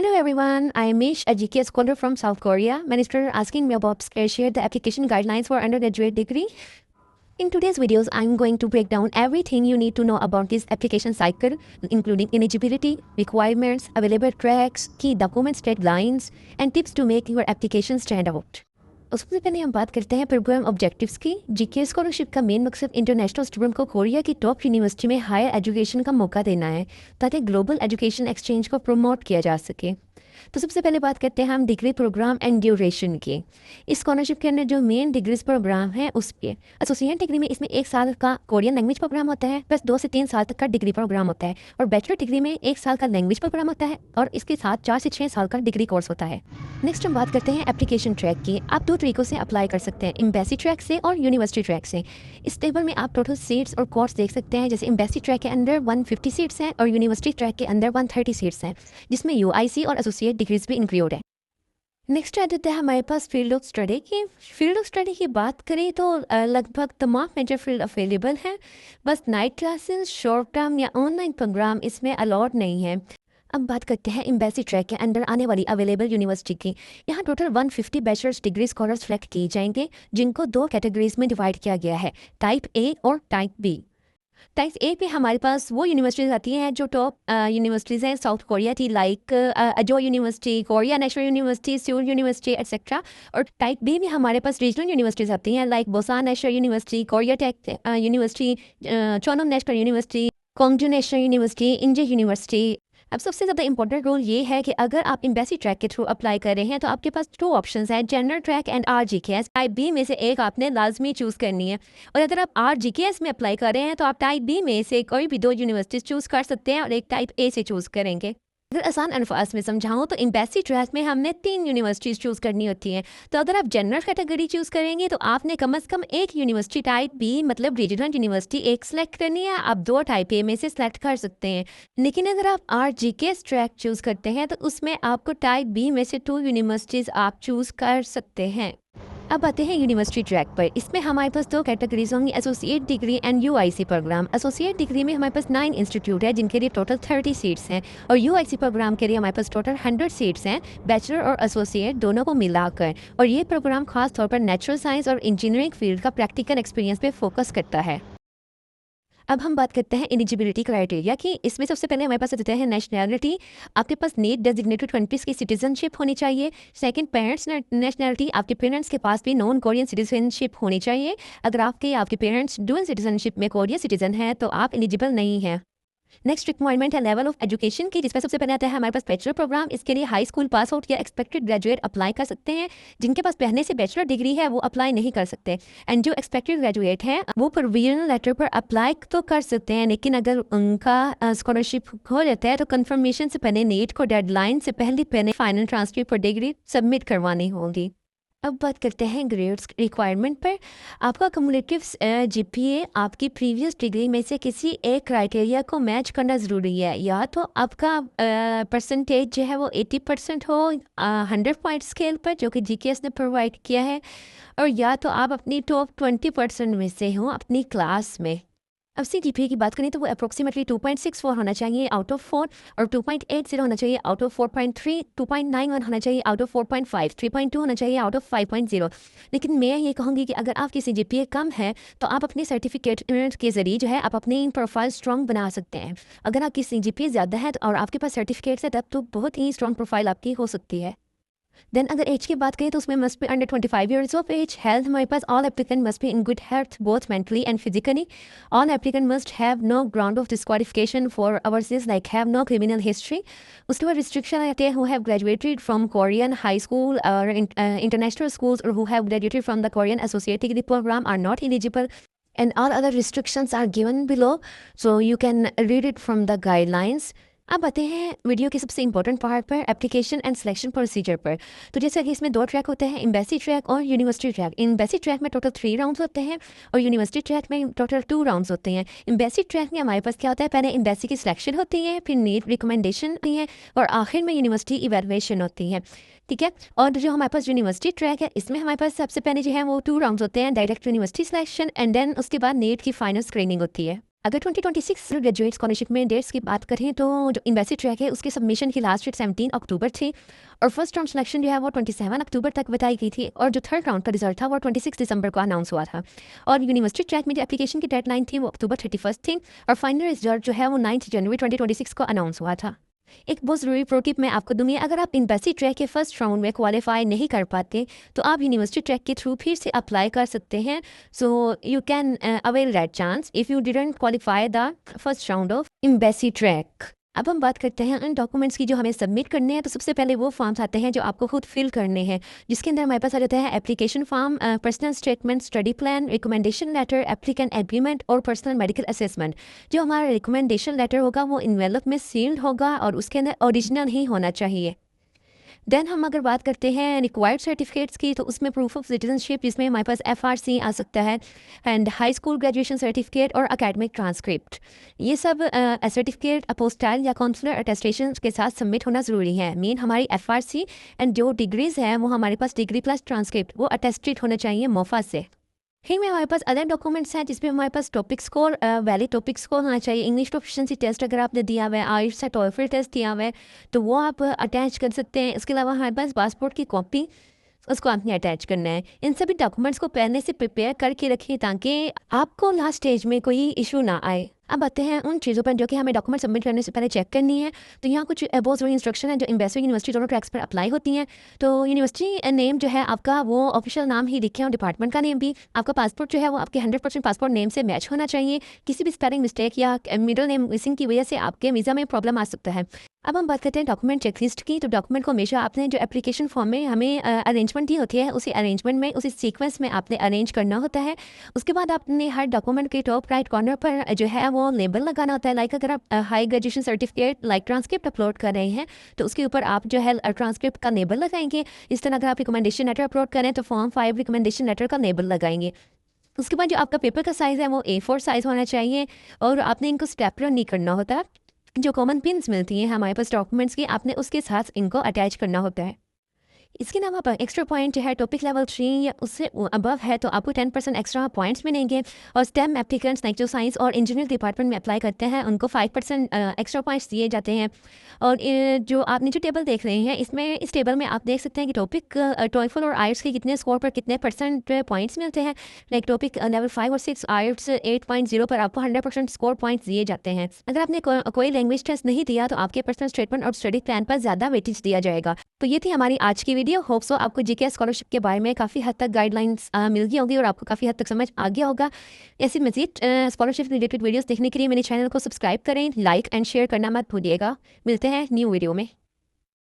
Hello everyone, I am Mish, a GK scholar from South Korea. Many students are asking me about share the application guidelines for undergraduate degree. In today's videos, I'm going to break down everything you need to know about this application cycle, including eligibility, requirements, available tracks, key documents, deadlines, and tips to make your application stand out. उससे पहले हम बात करते हैं programme objectives की। GK scholarship का main मकसद international student को कोरिया की टॉप यूनिवर्सिटी में हायर एजुकेशन का मौका देना है ताकि ग्लोबल एजुकेशन एक्सचेंज को प्रमोट किया जा सके। तो सबसे पहले बात करते हैं हम डिग्री प्रोग्राम एंड ड्यूरेशन की। इस स्कॉलरशिप के अंदर जो मेन डिग्रीज प्रोग्राम है उस पर एसोसिएट डिग्री में इसमें 1 साल का कोरियन लैंग्वेज प्रोग्राम होता है, प्लस 2 से 3 साल तक का डिग्री प्रोग्राम होता है, और बैचलर डिग्री में 1 साल का लैंग्वेज प्रोग्राम होता है और इसके साथ 4 से 6 साल का डिग्री कोर्स होता है। नेक्स्ट हम बात करते हैं एप्लीकेशन ट्रैक की। आप 2 तरीकों से अप्लाई कर सकते हैं, एम्बेसी ट्रैक से और यूनिवर्सिटी ट्रैक से। इस टेबल में आप टोटल सीट्स और कोर्स देख सकते हैं। जैसे एम्बेसी ट्रैक के अंदर 150 सीट्स हैं और यूनिवर्सिटी ट्रैक के अंदर 130 सीट्स हैं, जिसमें यूआईसी और एसोसिएट डिग्रीज भी इंक्लूड है। नेक्स्ट आ जाता है हमारे पास फील्ड ऑफ स्टडी की। फील्ड ऑफ स्टडी की बात करें तो लगभग तमाम मेजर फील्ड अवेलेबल हैं, बस नाइट क्लासेस, शॉर्ट टर्म या ऑनलाइन प्रोग्राम इसमें अलाउड नहीं है। अब बात करते हैं एम्बेसी ट्रैक के अंदर आने वाली अवेलेबल यूनिवर्सिटी की। यहाँ total 150 bachelors degree scholars select किए जाएंगे, जिनको 2 कैटेगरीज में डिवाइड किया गया है, टाइप ए और टाइप बी। टाइप ए पे हमारे पास वो यूनिवर्सिटीज़ आती हैं जो टॉप यूनिवर्सिटीज़ हैं साउथ कोरिया की, like Ajou University, Korea National University, Seoul University etcetera. और टाइप बी में हमारे पास रीजनल यूनिवर्सिटीज़ आती हैं, like Busan National University, Korea Tech University, Chonnam National University, Kongju National University, Inje University. अब सबसे ज़्यादा इंपॉर्टेंट रूल ये है कि अगर आप एम्बेसी ट्रैक के थ्रू अप्लाई कर रहे हैं तो आपके पास 2 ऑप्शंस हैं, general track and RGKS. Type B में से एक आपने लाजमी चूज़ करनी है, और अगर आप आरजीकेएस में अप्लाई कर रहे हैं तो आप टाइप बी में से कोई भी 2 यूनिवर्सिटीज़ चूज़ कर सकते हैं और एक टाइप ए से चूज़ करेंगे। अगर आसान अल्फाज में समझाऊँ तो एम्बेसी ट्रैक में हमने 3 यूनिवर्सिटीज़ चूज़ करनी होती हैं। तो अगर आप जनरल कैटेगरी चूज़ करेंगे तो आपने कम से कम एक यूनिवर्सिटी टाइप बी मतलब रीजनल यूनिवर्सिटी एक सेलेक्ट करनी है। आप 2 टाइप ए में से सेलेक्ट कर सकते हैं। लेकिन अगर आप आरजीकेएस ट्रैक चूज़ करते हैं तो उसमें आपको टाइप बी में से 2 यूनिवर्सिटीज़ आप चूज़ कर सकते हैं। अब आते हैं यूनिवर्सिटी ट्रैक पर। इसमें हमारे पास 2 कैटेगरीज होंगी, associate degree and UIC program. Associate degree में हमारे पास 9 इंस्टीट्यूट है जिनके लिए टोटल 30 सीट्स हैं, और यूआईसी प्रोग्राम के लिए हमारे पास टोटल 100 सीट्स हैं, बैचलर और एसोसिएट दोनों को मिलाकर। और ये प्रोग्राम खास तौर पर नेचुरल साइंस और इंजीनियरिंग फील्ड का प्रैक्टिकल एक्सपीरियंस पे फोकस करता है। अब हम बात करते हैं एलिजिबिलिटी क्राइटेरिया की। इसमें सबसे पहले हमारे पास होता है नेशनैलिटी। आपके पास नीट डेजिग्नेटेड कंट्रीज की सिटीजनशिप होनी चाहिए। सेकंड, पेरेंट्स नेशनैलिटी, आपके पेरेंट्स के पास भी नॉन कोरियन सिटीजनशिप होनी चाहिए। अगर आपके पेरेंट्स डुअल सिटीजनशिप में कोरियन सिटीजन है तो आप एलिजिबल नहीं हैं। नेक्स्ट रिक्वायरमेंट है लेवल ऑफ एजुकेशन की, जिसमें सबसे पहले आता है हमारे पास बैचलर प्रोग्राम। इसके लिए हाई स्कूल पास आउट या एक्सपेक्टेड ग्रेजुएट अप्लाई कर सकते हैं। जिनके पास पहले से बैचलर डिग्री है वो अप्लाई नहीं कर सकते, एंड जो एक्सपेक्टेड ग्रेजुएट हैं वो प्रोविजनल लेटर पर अप्लाई तो कर सकते हैं, लेकिन अगर उनका स्कॉलरशिप हो जाता है तो कंफर्मेशन से पहले नीट को डेडलाइन से पहले फाइनल ट्रांसक्रिप्ट पर डिग्री सबमिट करवानी होगी। अब बात करते हैं ग्रेड्स रिक्वायरमेंट पर। आपका कम्युलेटिव जीपीए आपकी प्रीवियस डिग्री में से किसी एक क्राइटेरिया को मैच करना ज़रूरी है। या तो आपका परसेंटेज जो है वो 80% हो 100 पॉइंट स्केल पर, जो कि जीकेएस ने प्रोवाइड किया है, और या तो आप अपनी टॉप 20% में से हो अपनी क्लास में। अब सीजीपीए की बात करें तो वो अप्रोक्सीमेटली 2.64 होना चाहिए आउट ऑफ 4, और 2.80 होना चाहिए आउट ऑफ 4.3, 2.91 होना चाहिए आउट ऑफ 4.5, 3.2 होना चाहिए आउट ऑफ 5.0। लेकिन मैं ये कहूँगी कि अगर आपकी सीजीपीए कम है तो आप अपने सर्टिफिकेट के ज़रिए जो है आप अपनी प्रोफाइल स्ट्रॉन्ग बना सकते हैं। अगर आपकी सीजीपीए ज़्यादा है और आपके पास सर्टिफिकेट्स है तब तो बहुत ही स्ट्रॉन्ग प्रोफाइल आपकी हो सकती है। देन अगर एज की बात करें तो उसमें must be under 25 years of age. Health हमारे पास all applicant must be in good health both mentally and physically. All applicant must have no ground of disqualification for overseas, like have no criminal history. उसके बाद restriction आते हैं who have graduated from Korean high school और international schools, और who have graduated from the Korean associate degree programme are not eligible, and all other restrictions are given below, so you can read it from the guidelines. अब आते हैं video के सबसे important part पर, application and selection procedure पर। तो जैसे कि इसमें 2 ट्रैक होते हैं, एम्बेसी ट्रैक और यूनिवर्सिटी ट्रैक। एम्बेसी ट्रैक में टोटल 3 राउंड्स होते हैं और यूनिवर्सिटी ट्रैक में टोटल 2 राउंड्स होते हैं। एम्बेसी ट्रैक में हमारे पास क्या होता है, पहले एम्बेसी की सिलेक्शन होती है, फिर नीट रिकमेंडेशन होती है, और आखिर में यूनिवर्सिटी इवेलुएशन होती है। ठीक है, और जो हमारे पास यूनिवर्सिटी ट्रैक है इसमें हमारे पास सबसे पहले जो है वो 2 राउंड्स होते हैं, direct university selection, and then उसके बाद नीट की फाइनल स्क्रीनिंग होती है। अगर 2026 ग्रेजुएट स्कॉलरशिप में डेट्स की बात करें तो जो एम्बेसी ट्रैक है उसके सबमिशन की लास्ट डेट 17 अक्टूबर थी और फर्स्ट राउंड सिलेक्शन जो है वो 27 अक्टूबर तक बताई गई थी और जो थर्ड राउंड का रिजल्ट था वो 26 दिसंबर को अनाउंस हुआ था। और यूनिवर्सिटी ट्रैक में जो एप्लीकेशन की डेडलाइन थी वो अक्टूबर 31 थी और फाइनल रिजल्ट जो है वो 9 जनवरी 2026 को अनाउंस हुआ था। एक बहुत ज़रूरी प्रो टिप मैं आपको दूंगी, अगर आप एम्बेसी ट्रैक के फर्स्ट राउंड में क्वालिफाई नहीं कर पाते तो आप यूनिवर्सिटी ट्रैक के थ्रू फिर से अप्लाई कर सकते हैं। So you can avail that chance if you didn't qualify the first round of embassy track. अब हम बात करते हैं उन डॉक्यूमेंट्स की जो हमें सबमिट करने हैं। तो सबसे पहले वो फॉर्म्स आते हैं जो आपको खुद फिल करने हैं, जिसके अंदर हमारे पास आ जाता है application form, personal statement, study plan, recommendation letter, applicant agreement और पर्सनल मेडिकल असेसमेंट। जो हमारा रिकमेंडेशन लेटर होगा वो इन्वेलप में सील्ड होगा और उसके अंदर ओरिजिनल ही होना चाहिए। देन हम अगर बात करते हैं रिक्वायर्ड सर्टिफिकेट्स की तो उसमें प्रूफ ऑफ सिटीजनशिप जिसमें हमारे पास FRC आ सकता है and high school graduation certificate और अकेडमिक ट्रांसक्रिप्ट। ये सब सर्टिफिकेट अपोस्टाइल या काउंसलर अटेस्टेशन के साथ सबमिट होना ज़रूरी है। मेन हमारी FRC एंड जो डिग्रीज़ हैं वो हमारे पास डिग्री प्लस ट्रांसक्रिप्ट वो अटेस्टेड होना चाहिए मोफा से। फिर में हमारे पास अदर डॉक्यूमेंट्स हैं जिसमें हमारे पास TOPIK score, valid TOPIK score होना चाहिए। इंग्लिश प्रोफिशिएंसी टेस्ट अगर आपने दिया हुआ है, आइल्स या टॉफल टेस्ट दिया हुआ है तो वो आप अटैच कर सकते हैं। इसके अलावा हमारे पास पासपोर्ट की कॉपी, उसको आपने अटैच करना है। इन सभी डॉक्यूमेंट्स को पहले से प्रिपेयर करके रखिए ताकि आपको लास्ट स्टेज में कोई इशू ना आए। अब आते हैं उन चीज़ों पर जो कि हमें डॉक्यूमेंट सबमिट करने से पहले चेक करनी है। तो यहाँ कुछ बहुत ज़रूरी इंस्ट्रक्शन है जो एम्बेसी यूनिवर्सिटी दोनों ट्रैक्स पर अप्लाई होती हैं। तो यूनिवर्सिटी नेम जो है आपका वो ऑफिशियल नाम ही लिखें और डिपार्टमेंट का नेम भी। आपका पासपोर्ट जो है वो आपके 100% पासपोर्ट नेम से मैच होना चाहिए। किसी भी स्पेलिंग मिस्टेक या मिडिल नेम मिसिंग की वजह से आपके वीज़ा में प्रॉब्लम आ सकता है। अब हम बात करते हैं डॉक्यूमेंट चेकलिस्ट की। तो डॉक्यूमेंट को हमेशा आपने जो एप्लीकेशन फॉर्म में हमें अरेंजमेंट दी होती है उसी अरेंजमेंट में उसी सीक्वेंस में आपने अरेंज करना होता है। उसके बाद आपने हर डॉक्यूमेंट के टॉप राइट कॉर्नर पर जो है वो लेबल लगाना होता है। लाइक अगर आप high graduation certificate like transcript upload कर रहे हैं तो उसके ऊपर आप जो है ट्रांसक्रिप्ट का लेबल लगाएंगे। इस तरह अगर आप रिकमेंडेशन लेटर अपलोड करें तो फॉर्म 5 रिकमेंडेशन लेटर का लेबल लगाएंगे। उसके बाद जो आपका पेपर का साइज़ है वो A4 साइज़ होना चाहिए और आपने इनको स्टेपलर नहीं करना होता। जो कॉमन पिन्स मिलती हैं हमारे पास डॉक्यूमेंट्स की, आपने उसके साथ इनको अटैच करना होता है। इसके अलावा पर एक्स्ट्रा पॉइंट है टॉपिक लेवल 3 या उससे अबव है तो आपको 10% एक्स्ट्रा पॉइंट्स मिलेंगे। और स्टेम एप्लीकेंट्स लाइक जो साइंस और इंजीनियरिंग डिपार्टमेंट में अप्लाई करते हैं उनको 5% एक्स्ट्रा पॉइंट्स दिए जाते हैं। और जो आपने जो टेबल देख रहे हैं इसमें इस टेबल में आप देख सकते हैं कि टॉपिक टॉयफल और आइल्स के कितने स्कोर पर कितने परसेंट पॉइंट्स मिलते हैं। लाइक टॉपिक लेवल 5 और 6 आइल्स 8.0 पर आपको 100% स्कोर पॉइंट्स दिए जाते हैं। अगर आपने कोई लैंग्वेज टेस्ट नहीं दिया तो आपके पर्सनल स्टेटमेंट और स्टडी प्लान पर ज़्यादा वेटेज दिया जाएगा। तो ये थी हमारी आज की वीडियो। होप सो आपको जीके स्कॉलरशिप के बारे में काफ़ी हद तक गाइडलाइंस मिल गई होगी और आपको काफ़ी हद तक समझ आ गया होगा। ऐसी मजीद स्कॉलरशिप रिलेटेड वीडियोस देखने के लिए मेरे चैनल को सब्सक्राइब करें, लाइक एंड शेयर करना मत भूलिएगा। मिलते हैं न्यू वीडियो में।